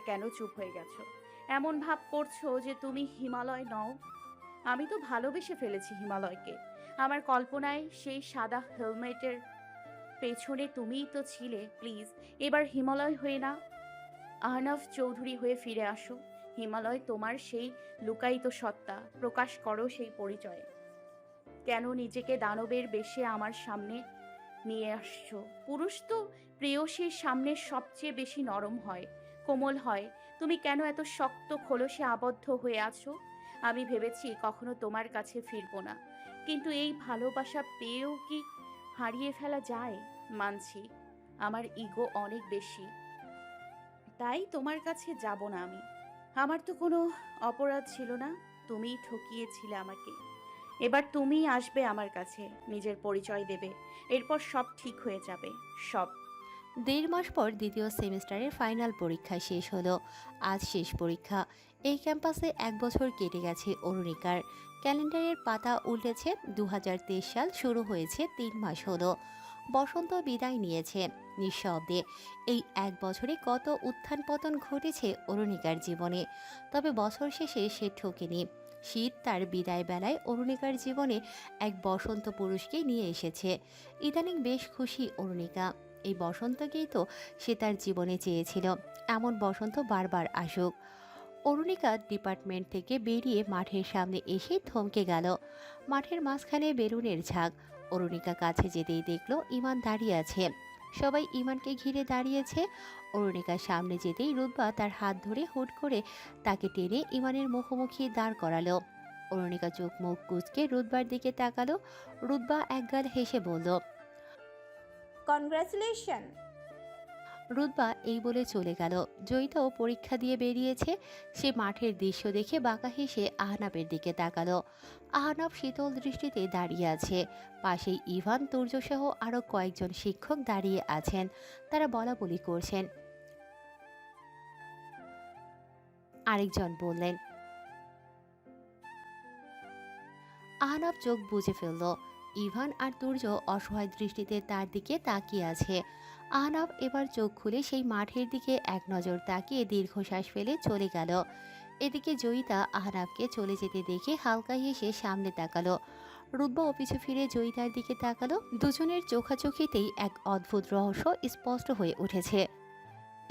কেন চুপ হয়ে গেছো? এমন ভাব করছো যে তুমি হিমালয় নও। আমি তো ভালোবেসে ফেলেছি হিমালয়কে। আমার কল্পনায় সেই সাদা হেলমেটের পেছনে তুমিই তো ছিলে। প্লিজ এবার হিমালয় হয়ে না, আহনাফ চৌধুরী হয়ে ফিরে আসো। হিমালয় তোমার সেই লুকায়িত সত্তা, প্রকাশ করো সেই পরিচয়। কেন নিজেকে দানবের বেশে আমার সামনে নিয়ে আসছো? পুরুষ তো প্রেয়সীর সামনে সবচেয়ে বেশি নরম হয়, কোমল হয়। তুমি কেন এত শক্ত খোলসে আবদ্ধ হয়ে আছো? আমি ভেবেছি কখনো তোমার কাছে ফিরবো না, কিন্তু এই ভালোবাসা পেয়েও কি হারিয়ে ফেলা যায়? মানছি আমার ইগো অনেক বেশি, তাই তোমার কাছে যাব না আমি। আমার তো কোনো অপরাধ ছিল না, তুমিই ঠকিয়েছিলে আমাকে। এবার তুমিই আসবে আমার কাছে, নিজের পরিচয় দেবে, এরপর সব ঠিক হয়ে যাবে, সব। 1.5 মাস পর দ্বিতীয় সেমিস্টারের ফাইনাল পরীক্ষা শেষ হলো। আজ শেষ পরীক্ষা। এই ক্যাম্পাসে 1 বছর কেটে গেছে অরুণিকার। ক্যালেন্ডারের পাতা উল্টেছে, 2023 সাল শুরু হয়েছে 3 মাস হলো। বসন্ত বিদায় নিয়েছে নিঃশব্দে। এই 1 বছরে কত উত্থান পতন ঘটেছে অরুণিকার জীবনে। তবে বছর শেষে সে ঠকেনি। শীত তার বিদায় বেলায় অরুণিকার জীবনে এক বসন্ত পুরুষকে নিয়ে এসেছে। ইদানিং বেশ খুশি অরুণিকা। এই বসন্তকেই তো সে তার জীবনে চেয়েছিল। এমন বসন্ত বারবার আসুক। অরুণিকা ডিপার্টমেন্ট থেকে বেরিয়ে মাঠের সামনে এসে থমকে গেল। মাঠের মাঝখানে বেলুনের ঝাঁক। অরুণিকা কাছে যেতেই দেখল ইমান দাঁড়িয়ে আছে। সবাই ইমানকে ঘিরে দাঁড়িয়েছে। অরুণিকার সামনে যেতেই রুতবা তার হাত ধরে হুট করে তাকে টেনে ইমানের মুখোমুখি দাঁড় করালো। অরুণিকা চোখ মুখ কুঁচকে রুতবার দিকে তাকালো। রুতবা একগাল হেসে বলল, কনগ্রাচুলেশন। রুতবা এই বলে চলে গেল। জয়িতাও পরীক্ষা দিয়ে বেরিয়েছে। সে মাঠের দৃশ্য দেখে বাঁকা হেসে আহনাবের দিকে তাকালো। আহনাব শীতল দৃষ্টিতে দাঁড়িয়ে আছে। পাশেই ইভান, তুর্যসহ আরও কয়েকজন শিক্ষক দাঁড়িয়ে আছেন। তারা বলাবলি করছেন। আরেকজন বললেন, আহনাব চোখ বুজে ফেলল। ইভান আর তুর্য অসহায় দৃষ্টিতে তার দিকে তাকিয়ে আছে। আহনাব এবার চোখ খুলে সেই মাঠের দিকে এক নজর তাকিয়ে দীর্ঘশ্বাস ফেলে চলে গেল। এদিকে জয়িতা আহনাবকে চলে যেতে দেখে হালকা হেসে সামনে তাকালো। রুব্বাও পিছু ফিরে জয়িতার দিকে তাকালো। দুজনের চোখাচোখিতেই এক অদ্ভুত রহস্য স্পষ্ট হয়ে উঠেছে।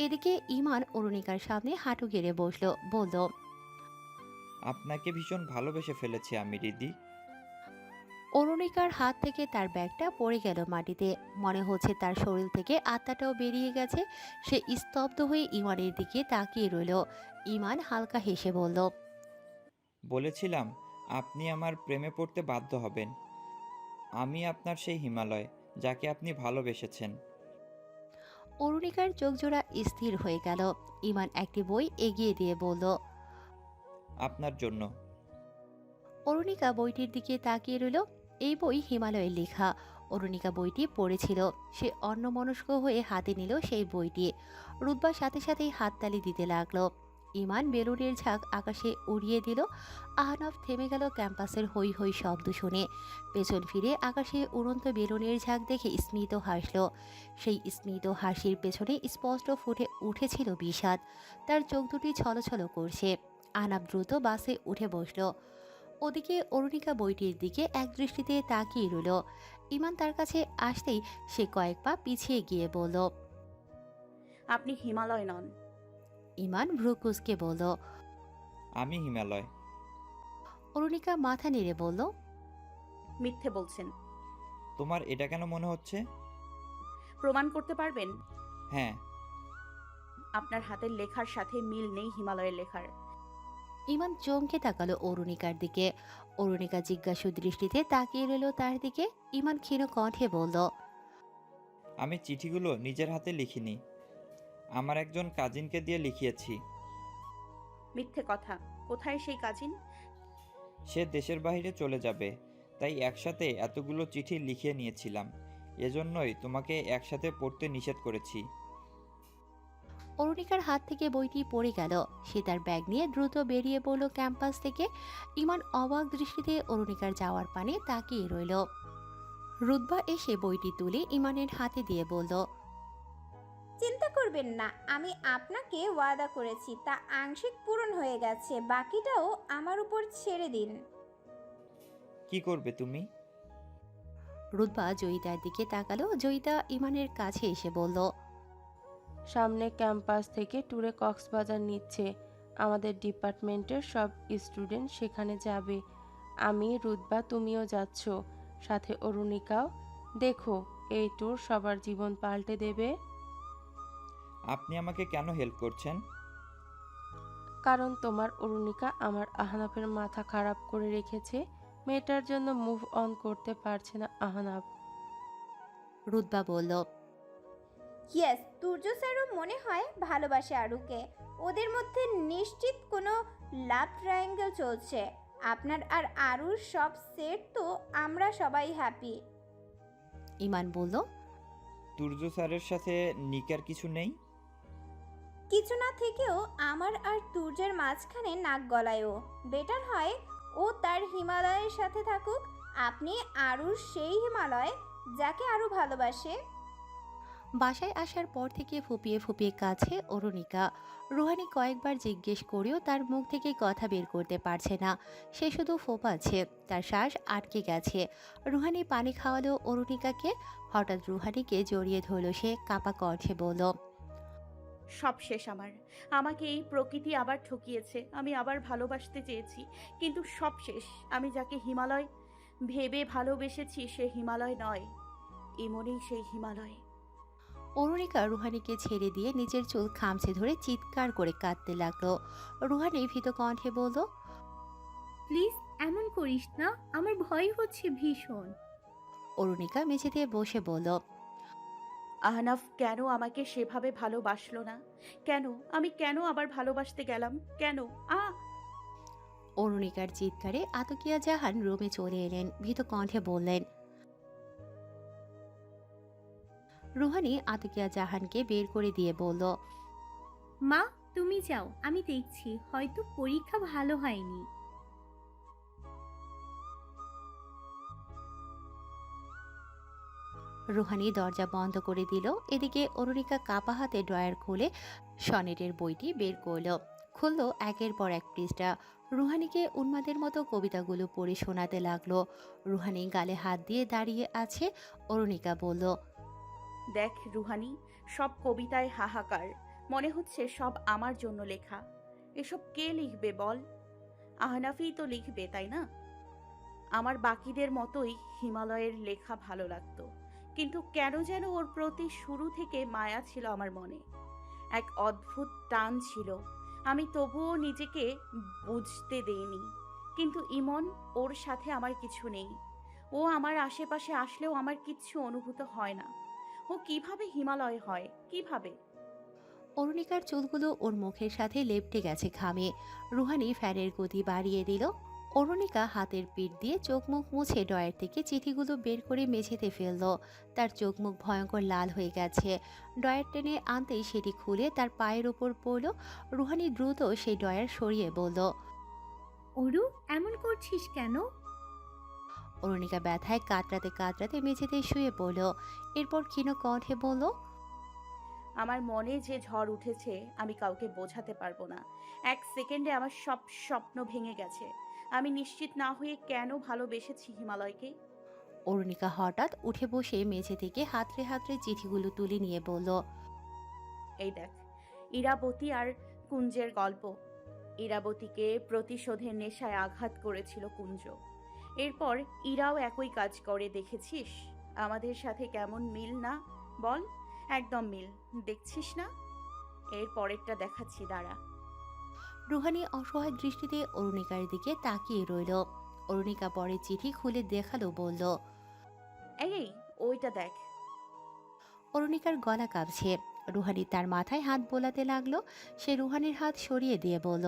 এদিকে ইমান অরুণিকার সামনে হাঁটু গেড়ে বসলো, বলল, আপনাকে ভীষণ ভালোবেসে ফেলেছি আমি দিদি। অরুণিকার হাত থেকে তার ব্যাগটা পড়ে গেল মাটিতে। মনে হচ্ছে তার শরীর থেকে আত্মাটাও বেরিয়ে গেছে। সে স্তব্ধ হয়ে ইমানের দিকে তাকিয়ে রইল। ইমান হালকা হেসে বলল, বলেছিলাম আপনি আমার প্রেমে পড়তে বাধ্য হবেন। আমি আপনার সেই হিমালয়, যাকে আপনি ভালোবেসেছেন। অরুণিকার চোখজোড়া স্থির হয়ে গেল। ইমান একটি বই এগিয়ে দিয়ে বলল, আপনার জন্য। অরুণিকা বইটির দিকে তাকিয়ে রইল। এই বই হিমালয়ের লেখা। অরুণিকা বইটি পড়েছিল। সে অন্যমনস্ক হয়ে হাতে নিল সেই বইটি। রুতবার সাথে সাথেই হাততালি দিতে লাগলো। ইমান বেলুনের ঝাঁক আকাশে উড়িয়ে দিল। আহনাফ থেমে গেল ক্যাম্পাসের হৈ হৈ শব্দ শুনে। পেছন ফিরে আকাশে উড়ন্ত বেলুনের ঝাঁক দেখে স্মিত হাসল। সেই স্মিত হাসির পেছনে স্পষ্ট ফুটে উঠেছিল বিষাদ। তার চোখ দুটি ছলছল করছে। আহনাফ দ্রুত বাসে উঠে বসল। ওদিকে অরুণিকা বইটির দিকে এক দৃষ্টিতে তাকিয়ে রইল। ইমান তার কাছে আসতেই সে কয়েক পা পিছিয়ে গিয়ে বলল, আপনি হিমালয় নন। ইমান ভ্রু কুঁচকে বলল। আমি হিমালয়। অরুণিকা মাথা নেড়ে বলল, মিথ্যে বলছেন। তোমার এটা কেন মনে হচ্ছে? প্রমাণ করতে পারবেন? হ্যাঁ। আপনার হাতের লেখার সাথে মিল নেই হিমালয়ের লেখার। ইমান চমকে তাকালো অরুণিকার দিকে। অরুণিকা জিজ্ঞাসু দৃষ্টিতে তাকিয়ে রইল তার দিকে। ইমান ক্ষীণ কণ্ঠে বলল, আমি চিঠিগুলো নিজের হাতে লিখিনি, আমার একজন কাজিনকে দিয়ে লিখিয়েছি। মিথ্যে কথা। কোথায় সেই কাজিন? সে দেশের বাইরে চলে যাবে, তাই একসাথে এতগুলো চিঠি লিখিয়ে নিয়েছিলাম। এজন্যই তোমাকে একসাথে পড়তে নিষেধ করেছি। অরুণিকার হাত থেকে বইটি পড়ে গেল। সে তার ব্যাগ নিয়ে দ্রুত বেরিয়ে পড়ল ক্যাম্পাস থেকে। ইমান অবাক দৃষ্টিতে অরুণিকার যাওয়ার পানে তাকিয়ে রইল। রুতবা এসে বইটি তুলে ইমানের হাতে দিয়ে বলল, চিন্তা করবেন না, আমি আপনাকে ওয়াদা করেছি তা আংশিক পূরণ হয়ে গেছে, বাকিটাও আমার উপর ছেড়ে দিন। কি করবে তুমি? রুদ্বা জয়িতার দিকে তাকালো। জয়িতা ইমানের কাছে এসে বলল, সামনে ক্যাম্পাস থেকে ট্যুরে কক্সবাজার নিচ্ছে। আমাদের ডিপার্টমেন্টের সব স্টুডেন্ট সেখানে যাবে। আমি, রুদ্বা, তুমিও যাচ্ছ, সাথে অরুণিকাও। দেখো, এই ট্যুর সবার জীবন পাল্টে দেবে। আপনি আমাকে কেন হেল্প করছেন? কারণ তোমার অরুণিকা আমার আহনাফের মাথা খারাপ করে রেখেছে। মেয়েটার জন্য মুভ অন করতে পারছে না আহনাফ। রুদ্বা বলল, ইয়েস, তুর্য স্যারও মনে হয় ভালোবাসে আরুকে। ওদের মধ্যে নিশ্চিত কোনো লাভ ট্রায়াঙ্গেল চলছে। আপনার আর আরুর সব সেট তো আমরা সবাই হ্যাপি। ইমান বলল, তুর্য স্যারের সাথে নিকার কিছু নেই? কিছু না থেকেও আমার আর তুর্যের মাঝখানে নাক গলায়ও। বেটার হয় ও তার হিমালয়ের সাথে থাকুক। আপনি আরুর সেই হিমালয় যাকে আরু ভালোবাসে। বাসায় আসার পর থেকে ফুপিয়ে ফুপিয়ে কাছে অরুণিকা। রুহানি কয়েকবার জিজ্ঞেস করেও তার মুখ থেকে কথা বের করতে পারছে না। সে শুধু ফোপাচ্ছে, তার শ্বাস আটকে গেছে। রুহানি পানি খাওয়ালো অরুণিকাকে। হঠাৎ রুহানিকে জড়িয়ে ধরল সে, কাপা কণ্ঠে বলল, সব শেষ আমার। আমাকে এই প্রকৃতি আবার ঠকিয়েছে। আমি আবার ভালোবাসতে চেয়েছি, কিন্তু সব শেষ। আমি যাকে হিমালয় ভেবে ভালোবেসেছি সে হিমালয় নয়, এমনই সেই হিমালয়। অরুণিকা রুহানিকে ছেড়ে দিয়ে নিজের চুল খামচে ধরে চিৎকার করে কাঁদতে লাগলো। রুহানি ভীত কণ্ঠে বলল, প্লিজ এমন করিস না, আমার ভয় হচ্ছে ভীষণ। অরুণিকা মেঝেতে বসে বলল, আহনাফ কেন আমাকে সেভাবে ভালোবাসলো না? কেন আমি কেন আবার ভালোবাসতে গেলাম? কেন? অরুণিকার চিৎকারে আতকিয়া জাহান রুমে চলে এলেন। ভীত কণ্ঠে বললেন। রুহানি আতকিয়া জাহানকে বের করে দিয়ে বলল, মা, তুমি যাও, আমি দেখছি, হয়তো পরীক্ষা ভালো হয়নি। রুহানি দরজা বন্ধ করে দিল। এদিকে অরুণিকা কাপা হাতে ড্রয়ার খুলে সনেটের বইটি বের করল। খুলল একের পর এক পৃষ্ঠা। রুহানিকে উন্মাদের মতো কবিতাগুলো পড়ে শোনাতে লাগলো। রুহানি গালে হাত দিয়ে দাঁড়িয়ে আছে। অরুণিকা বলল, দেখ রুহানি, সব কবিতায় হাহাকার, মনে হচ্ছে সব আমার জন্য লেখা। এসব কে লিখবে বল? আহনাফই তো লিখবে, তাই না? আমার বাকিদের মতোই হিমালয়ের লেখা ভালো লাগতো, কিন্তু কেন যেন ওর প্রতি শুরু থেকে মায়া ছিল আমার মনে, এক অদ্ভুত টান ছিল। আমি তবুও নিজেকে বুঝতে দেইনি। কিন্তু ইমন, ওর সাথে আমার কিছু নেই। ও আমার আশেপাশে আসলেও আমার কিচ্ছু অনুভূত হয় না। ও কিভাবে হিমালয় হয়? কিভাবে? অরুণিকার চুলগুলো ওর মুখের সাথে লেপ্টে গেছে ঘামে। রুহানি ফ্যানের গতি বাড়িয়ে দিল। অরুণিকা হাতের পিঠ দিয়ে চোখ মুখ মুছে ড্রয়ার থেকে চিঠিগুলো বের করে মেঝেতে ফেলল। তার চোখ মুখ ভয়ঙ্কর লাল হয়ে গেছে। ড্রয়ার টেনে আনতেই সেটি খুলে তার পায়ের ওপর পড়ল। রুহানি দ্রুত সেই ড্রয়ার সরিয়ে বলল, অরু, এমন করছিস কেন? অরুণিকা ব্যথায় কাতরাতে কাতরাতে মেঝেতে শুয়ে পড়ল। এরপর ক্ষীণ কণ্ঠে বলল, আমার মনে যে ঝড় উঠেছে আমি কাউকে বোঝাতে পারবো না। এক সেকেন্ডে আমার সব স্বপ্ন ভেঙে গেছে। আমি নিশ্চিত না হয়ে কেন ভালোবেসেছি হিমালয়কে। অরুণিকা হঠাৎ উঠে বসে মেঝে থেকে হাতড়ে হাতড়ে চিঠিগুলো তুলে নিয়ে বলল, এই দেখ, ইরাবতী আর কুঞ্জের গল্প। ইরাবতীকে প্রতিশোধের নেশায় আঘাত করেছিল কুঞ্জ। এরপর ইরাও একই কাজ করে, দেখেছিস আমাদের সাথে কেমন মিল না বল? একদম মিল, দেখছিস না? এর পরেরটা দেখাচ্ছি, দাঁড়া। রুহানি অসহায় দৃষ্টিতে অরুণিকার দিকে তাকিয়ে রইল। অরুণিকা পরে চিঠি খুলে দেখালো, বলল, এই ওইটা দেখ। অরুণিকার গলা কাঁপছে। রুহানি তার মাথায় হাত বোলাতে লাগলো। সে রুহানির হাত সরিয়ে দিয়ে বলল,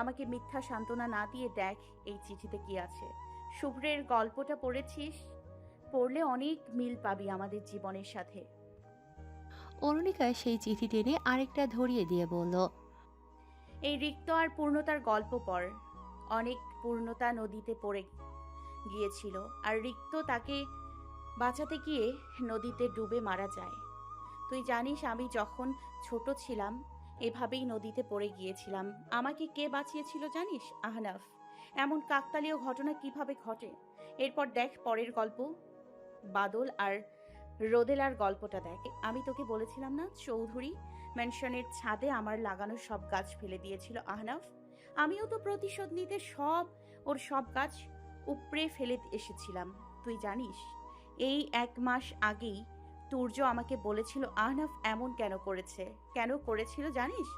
আমাকে মিথ্যা সান্ত্বনা না দিয়ে দেখ এই চিঠিতে কি আছে। শুভ্রের গল্পটা পড়েছিস? পড়লে অনেক মিল পাবি আমাদের জীবনের সাথে। অরুণিকা সেই চিঠি টেনে আরেকটা ধরিয়ে দিয়ে বলল, এই রিক্ত আর পূর্ণতার গল্প পড়। অনেক পূর্ণতা নদীতে পড়ে গিয়েছিল, আর রিক্ত তাকে বাঁচাতে গিয়ে নদীতে ডুবে মারা যায়। তুই জানিস আমি যখন ছোট ছিলাম এভাবেই নদীতে পড়ে গিয়েছিলাম। আমাকে কে বাঁচিয়েছিল জানিস? আহনাফ। এমন কাকতালীয় ঘটনা কিভাবে ঘটে? এরপর দেখ পরের গল্প, বাদল আর রোদেলার গল্পটা দেখ। আমি তোকে বলেছিলাম না চৌধুরী ম্যানশনের ছাদে আমার লাগানো সব গাছ ফেলে দিয়েছিল আহনাফ। আমিও তো প্রতিশোধ নিতে ওর সব গাছ উপড়ে ফেলে এসেছিলাম। তুই জানিস এই 1 মাস আগেই তুর্য আমাকে বলেছিল আহনাফ এমন কেন করেছিল জানিস?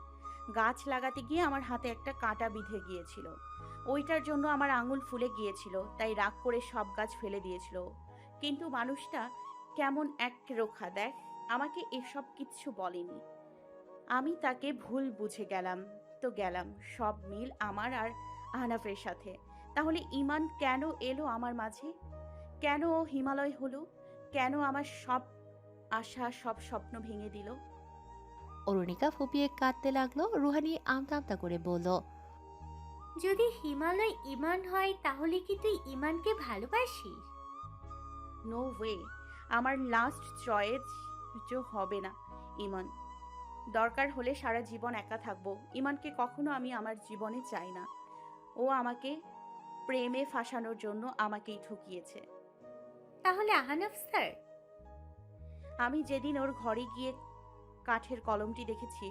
গাছ লাগাতে গিয়ে আমার হাতে একটা কাঁটা বিঁধে গিয়েছিল। ওইটার জন্য আমার আঙুল ফুলে গিয়েছিল, তাই রাগ করে সব গাছ ফেলে দিয়েছিল। কিন্তু মানুষটা কেমন একরোখা দেখ, আমাকে এসব কিচ্ছু বলেনি। আমি তাকে ভুল বুঝে গেলাম। সব মিল আমার আর আহনাফের সাথে। তাহলে ইমান কেন এলো আমার মাঝে? কেন ও হিমালয় হলো? কেন আমার সব আশা, সব স্বপ্ন ভেঙে দিল? অরুণিকা ফুপিয়ে কাঁদতে লাগলো। রুহানি আমতা আমতা করে বলল, যদি হিমালয় ইমান হয় তাহলে কি তুই ইমানকে ভালোবাসিস? নো ওয়ে, আমার লাস্ট চয়েস হবে না ইমান। দরকার হলে সারা জীবন একা থাকবো। ইমানকে কখনো আমি আমার জীবনে চাই না। ও আমাকে প্রেমে ফাঁসানোর জন্য আমাকেই ঠকিয়েছে। তাহলে আহনাফ স্যার? আমি যেদিন ওর ঘরে গিয়ে কাঠের কলমটি দেখেছি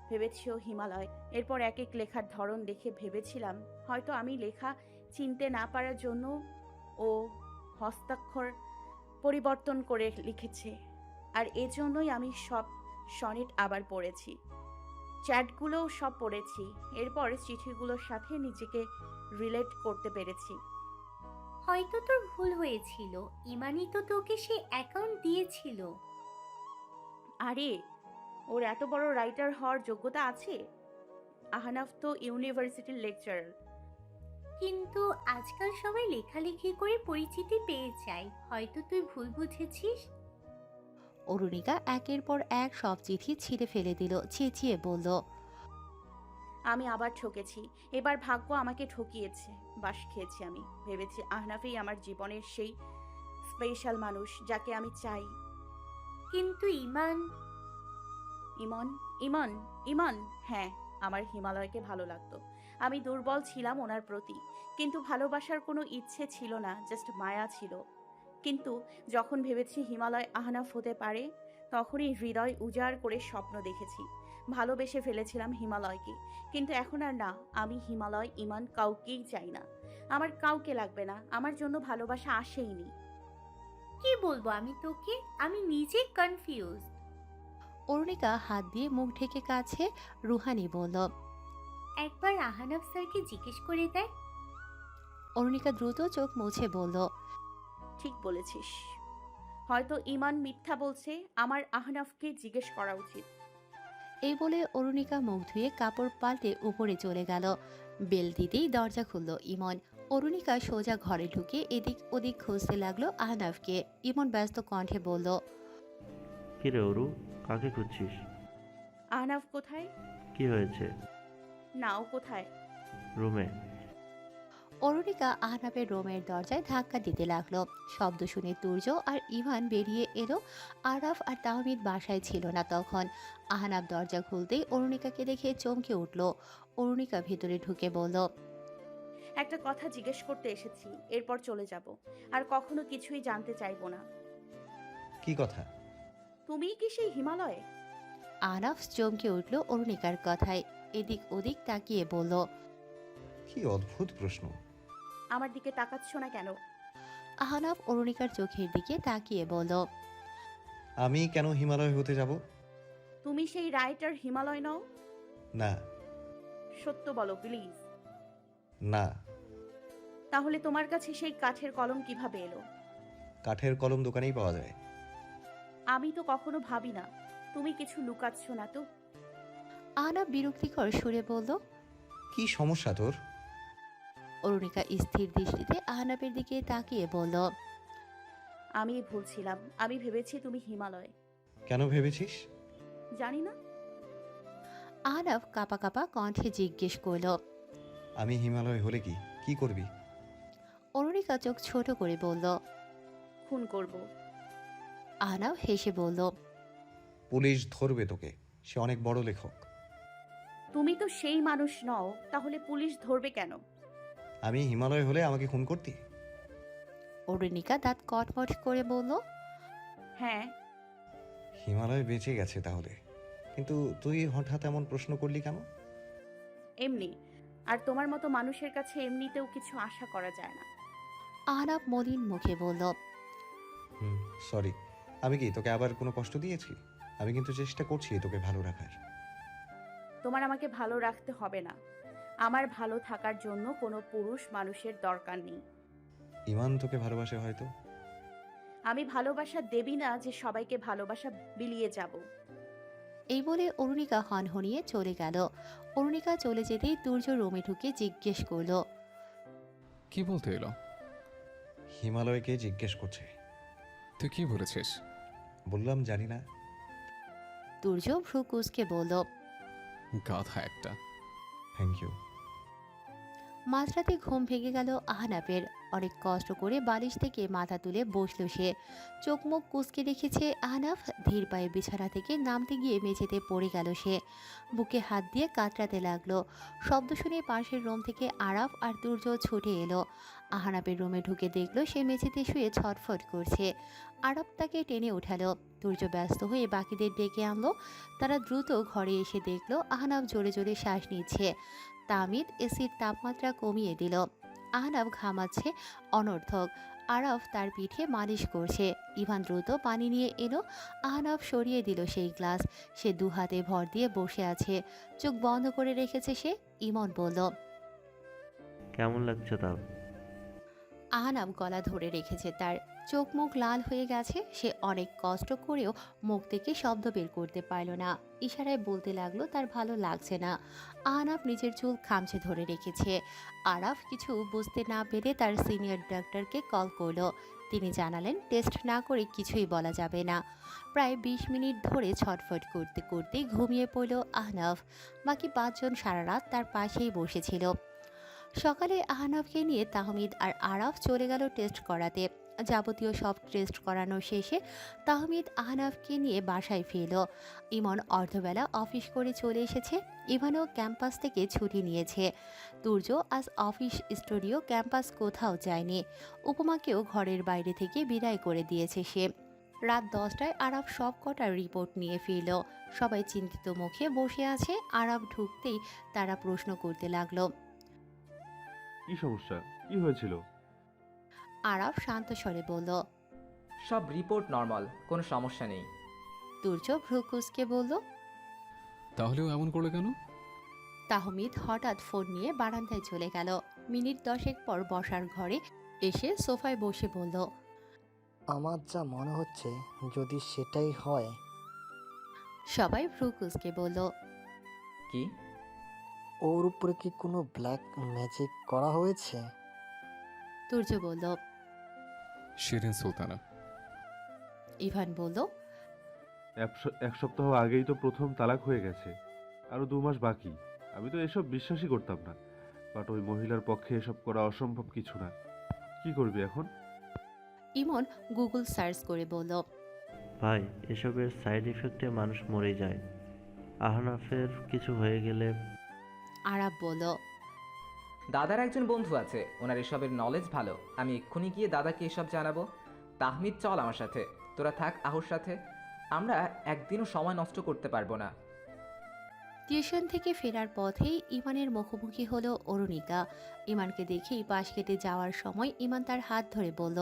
ভেবেছি ও হিমালয়। এরপর এক এক লেখার ধরন দেখে ভেবেছিলাম হয়তো আমি লেখা চিনতে না পারার জন্য ও হস্তাক্ষর পরিবর্তন করে লিখেছে। আর এজন্যই আমি সব সনেট আবার পড়েছি, চ্যাটগুলোও সব পড়েছি। এরপর চিঠিগুলোর সাথে নিজেকে রিলেট করতে পেরেছি। হয়তো তোর ভুল হয়েছিল, ইমানই তো তোকে সে অ্যাকাউন্ট দিয়েছিল। আরে ওর এত বড় রাইটার হওয়ার যোগ্যতা আছে? আহনাফ তো ইউনিভার্সিটির লেকচারার। কিন্তু আজকাল সবাই লেখালেখি করে পরিচিতি পেয়ে যায়, হয়তো তুই ভুল বুঝেছিস। অরুণিকা একের পর এক সব চিঠি ছিঁড়ে ফেলে দিল, চেঁচিয়ে বলল, আমি আবার ঠকেছি। এবার ভাগ্য আমাকে ঠকিয়েছে। বাস খেয়েছি আমি। ভেবেছি আহনাফই আমার জীবনের সেই স্পেশাল মানুষ যাকে আমি চাই। কিন্তু ইমান। ইমন, ইমন, ইমন। হ্যাঁ, আমার হিমালয়কে ভালো লাগতো। আমি দুর্বল ছিলাম ওনার প্রতি, কিন্তু ভালোবাসার কোনো ইচ্ছে ছিল না, জাস্ট মায়া ছিল। কিন্তু যখন ভেবেছি হিমালয় আহনাফ হতে পারে, তখনই হৃদয় উজাড় করে স্বপ্ন দেখেছি। ভালোবেসে ফেলেছিলাম হিমালয়কে। কিন্তু এখন আর না। আমি হিমালয়, ইমান কাউকেই চাই না। আমার কাউকে লাগবে না। আমার জন্য ভালোবাসা আসেইনি। কি বলবো আমি তোকে, আমি নিজে কনফিউজ। অরুণিকা হাত দিয়ে মুখ ঢেকে কাছে। রুহানি বলল, একবার আহনাফ স্যারকে জিজ্ঞেস করে দেয়। অরুণিকা দ্রুত চোখ মুছে বলল, ঠিক বলেছিস। হয়তো ইমান মিথ্যা বলছে। আমার আহনাফকে জিজ্ঞেস করা উচিত। এই বলে অরুণিকা মুখ ধুয়ে কাপড় পাল্টে উপরে চলে গেল। বেল দিতেই দরজা খুলল ইমন। অরুণিকা সোজা ঘরে ঢুকে এদিক ওদিক খুঁজতে লাগলো আহনাফকে। ইমন ব্যস্ত কণ্ঠে বলল, কিরে অরু, কাকে খুঁজছিস? আহনাফ কোথায়? কি হয়েছে? নাও কোথায়? রুমে। অরুণিকা আহনাফের রুমের দরজায় ধাক্কা দিতে লাগলো। শব্দ শুনে তুর্য আর ইভান বেরিয়ে এলো। আরাফ আর তাহমিদ বাসায় ছিল না তখন। আহনাফ দরজা খুলতেই অরুণিকাকে দেখে চমকে উঠল। অরুণিকা ভিতরে ঢুকে বলল, একটা কথা জিজ্ঞেস করতে এসেছি, এরপর চলে যাব। আর কখনো কিছুই জানতে চাইবো না। কি কথা? তুমিই কি সেই হিমালয়? আহনাফ চমকে উঠল অরুণিকার কথায়। এদিক ওদিক তাকিয়ে বলল, কি অদ্ভুত প্রশ্ন। আমার দিকে তাকাচ্ছ না কেন? আহনাফ অরুণিকার চোখের দিকে তাকিয়ে বলল, আমি কেন হিমালয় হতে যাব? তুমি সেই রাইটার হিমালয় নও? না। সত্য বলো প্লিজ। না। তাহলে তোমার কাছে সেই কাঠের কলম কিভাবে এলো? কাঠের কলম দোকানেই পাওয়া যায়। আমি তো কখনো ভাবি না। তুমি কিছু লুকাচ্ছ না তো? আহনাফ বিরক্তিকর সুরে বলল। কি সমস্যা তোর? অরুণিকা স্থির দৃষ্টিতে আহনাফের দিকে তাকিয়ে বলল, আমি ভুলছিলাম। আমি ভেবেছি তুমি হিমালয়। কেন ভেবেছিস? জানি না। আহনাফ কাঁপা কাঁপা কণ্ঠে জিজ্ঞেস করল। আমি হিমালয় হলে কি কি করবি? অরুণিকা চোখ ছোট করে বলল। খুন করব। আহনাফ হেসে বলল, পুলিশ ধরবে তোকে। সে অনেক বড় লেখক। তুমি তো সেই মানুষ নও, তাহলে পুলিশ ধরবে কেন? আমি হিমালয় হলে আমাকে খুন করতি? অরুণিকা দাঁত কটমট করে বলল। হ্যাঁ। হিমালয় বেঁচে গেছে তাহলে, কিন্তু তুই হঠাৎ এমন প্রশ্ন করলি কেন? এমনি। আর তোমার মতো মানুষের কাছে এমনিতেও কিছু আশা করা যায় না। আহনাফ মলিন মুখে বলল। সরি। আমি কি তোকে আবার কোনো কষ্ট দিয়েছি? আমি কিন্তু চেষ্টা করছি তোকে ভালো রাখার। তোমার আমাকে ভালো রাখতে হবে না। আমার ভালো থাকার জন্য কোনো পুরুষ মানুষের দরকার নেই। ইমান তোকে ভালোবাসে হয়তো। আমি ভালোবাসা দেবী না যে সবাইকে ভালোবাসা বিলিয়ে যাব। এই বলে অরুণিকা হনহনিয়ে চলে গেল। অরুণিকা চলে যেতেই তুর্য রুমে ঢুকে জিজ্ঞেস করলো। কি বলতে এলো? হিমালয়কে জিজ্ঞেস করছে। তুই কি বলেছিস? বললাম জানি না। তুর্য ভ্রু কুঁচকে বলল। গাধা একটা। Thank you. মাঝরাতে ঘুম ভেঙে গেল আহনাফের। অনেক কষ্ট করে বালিশ থেকে মাথা তুলে বসল সে। চোখ মুখ কুঁচকে রেখেছে আহনাফ। ধীর পায়ে বিছানা থেকে নামতে গিয়ে মেঝেতে পড়ে গেল সে। বুকে হাত দিয়ে কাতরাতে লাগলো। শব্দ শুনে পাশের রুম থেকে আরাফ আর তুর্য ছুটে এলো। আহনাফের রুমে ঢুকে দেখলো সে মেঝেতে শুয়ে ছটফট করছে। আরাফ তাকে টেনে উঠালো। তুর্য ব্যস্ত হয়ে বাকিদের ডেকে আনলো। তারা দ্রুত ঘরে এসে দেখলো আহনাফ জোরে জোরে শ্বাস নিচ্ছে। তামিদ এসির তাপমাত্রা কমিয়ে দিল। আহনাফ ঘামাচ্ছে অনর্থক। আরাফ তার পিঠে মালিশ করছে। ইভান দ্রুত পানি নিয়ে এলো। আহনাফ সরিয়ে দিল সেই গ্লাস। সে দু হাতে ভর দিয়ে বসে আছে। চোখ বন্ধ করে রেখেছে সে। ইমন বলল। কেমন লাগছে তাও? আহনাফ গলা ধরে রেখেছে তার। চোখ মুখ লাল হয়ে গেছে। সে অনেক কষ্ট করেও মুখ থেকে শব্দ বের করতে পারল না। ইশারায় বলতে লাগলো তার ভালো লাগছে না। আহনাফ নিজের চুল খামচে ধরে রেখেছে। আরাফ কিছু বুঝতে না পেরে তার সিনিয়র ডাক্তারকে কল করলো। তিনি জানালেন টেস্ট না করে কিছুই বলা যাবে না। প্রায় 20 মিনিট ধরে ছটফট করতে করতে ঘুমিয়ে পড়ল আহনাফ। বাকি 5 জন সারা রাত তার পাশেই বসেছিল। সকালে আহনাফকে নিয়ে তাহমিদ আর আরাফ চলে গেল টেস্ট করাতে। যাবতীয় সব টেস্ট করানো শেষে তাহমিদ আহনাফকে নিয়ে বাসায় ফিরল। ইমন অর্ধবেলা অফিস করে চলে এসেছে। ইভানও ক্যাম্পাস থেকে ছুটি নিয়েছে। তুর্য আজ অফিস স্টুডিও ক্যাম্পাস কোথাও যায়নি। উপমাকেও ঘরের বাইরে থেকে বিদায় করে দিয়েছে সে। রাত 10টায় আরাফ সব কটার রিপোর্ট নিয়ে ফিরল। সবাই চিন্তিত মুখে বসে আছে। আরাফ ঢুকতেই তারা প্রশ্ন করতে লাগলো। কি সমস্যা? কি হয়েছিল? আরাফ শান্ত স্বরে বলল। সব রিপোর্ট নর্মাল, কোনো সমস্যা নেই। তুর্য ভ্রুকুসকে বলল। তাহলেও এমন করলে কেন? তাহমিদ হঠাৎ ফোন নিয়ে বারান্দায় চলে গেল। মিনিট 10 পর বসার ঘরে এসে সোফায় বসে বলল। আমার যা মনে হচ্ছে যদি সেটাই হয়। সবাই ভ্রুকুসকে বলল। কি? ওর উপরে কি কোনো ব্ল্যাক ম্যাজিক করা হয়েছে? তুর্য বলল। শিরিন সুলতানা। ইভান বলল। এক সপ্তাহ আগেই তো প্রথম তালাক হয়ে গেছে, আরো 2 মাস বাকি। আমি তো এসব বিশ্বাসই করতাম না, বাট ওই মহিলার পক্ষে এসব করা অসম্ভব কিছু না। কি করবি এখন? ইমন গুগল সার্চ করে বলল। ভাই, এসবের সাইড ইফেক্টে মানুষ মরে যায়। আহনাফের কিছু হয়ে গেলে। আরাব বলল। দাদার একজন বন্ধু আছে, ওনার এসবের নলেজ ভালো। আমি এক্ষুনি গিয়ে দাদাকে এসব জানাবো। তাহমিদ, চল আমার সাথে। তোরা থাক আহুর সাথে। আমরা একদিনও সময় নষ্ট করতে পারবো না। টিউশন থেকে ফেরার পথেই ইমানের মুখোমুখি হলো অরুণিকা। ইমানকে দেখেই পাশ কেটে যাওয়ার সময় ইমান তার হাত ধরে বলল।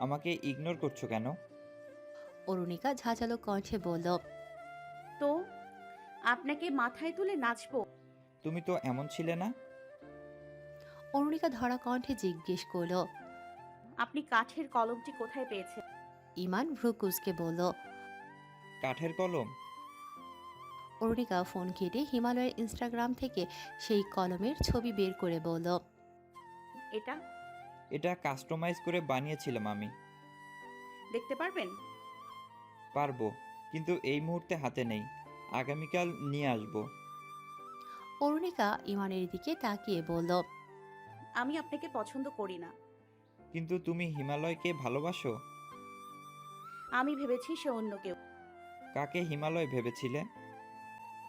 আমাকে ইগনোর করছো কেন? অরুণিকা ঝাঁঝালো কণ্ঠে বলল। তো আপনাকে মাথায় তুলে নাচবো? তুমি তো এমন ছিলে না। অরুণিকা ধরা কণ্ঠে জিজ্ঞেস করল। আপনি কাঠের কলমটি কোথায় পেয়েছেন? ইমান ভ্রুকুসকে বলল। কাঠের কলম? অরুণিকা ফোন কেটে হিমালয়ের ইনস্টাগ্রাম থেকে সেই কলমের ছবি বের করে বলল। এটা কাস্টমাইজ করে বানিয়েছিলাম আমি। দেখতে পারবেন? পারবো, কিন্তু এই মুহূর্তে হাতে নেই। আগামীকাল নিয়ে আসবো। অরুণিকা ইমানের দিকে তাকিয়ে বলল। আমি আপনাকে পছন্দ করি না। কিন্তু তুমি হিমালয়কে ভালোবাসো। আমি ভেবেছি সে অন্য কেউ। কাকে হিমালয় ভেবেছিলে?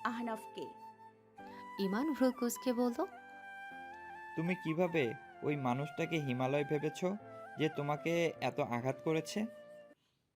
আহনাফকে। ইমান ভ্রুকুসকে বলল, তুমি কিভাবে ওই মানুষটাকে হিমালয় ভেবেছো যে তোমাকে এত আঘাত করেছে?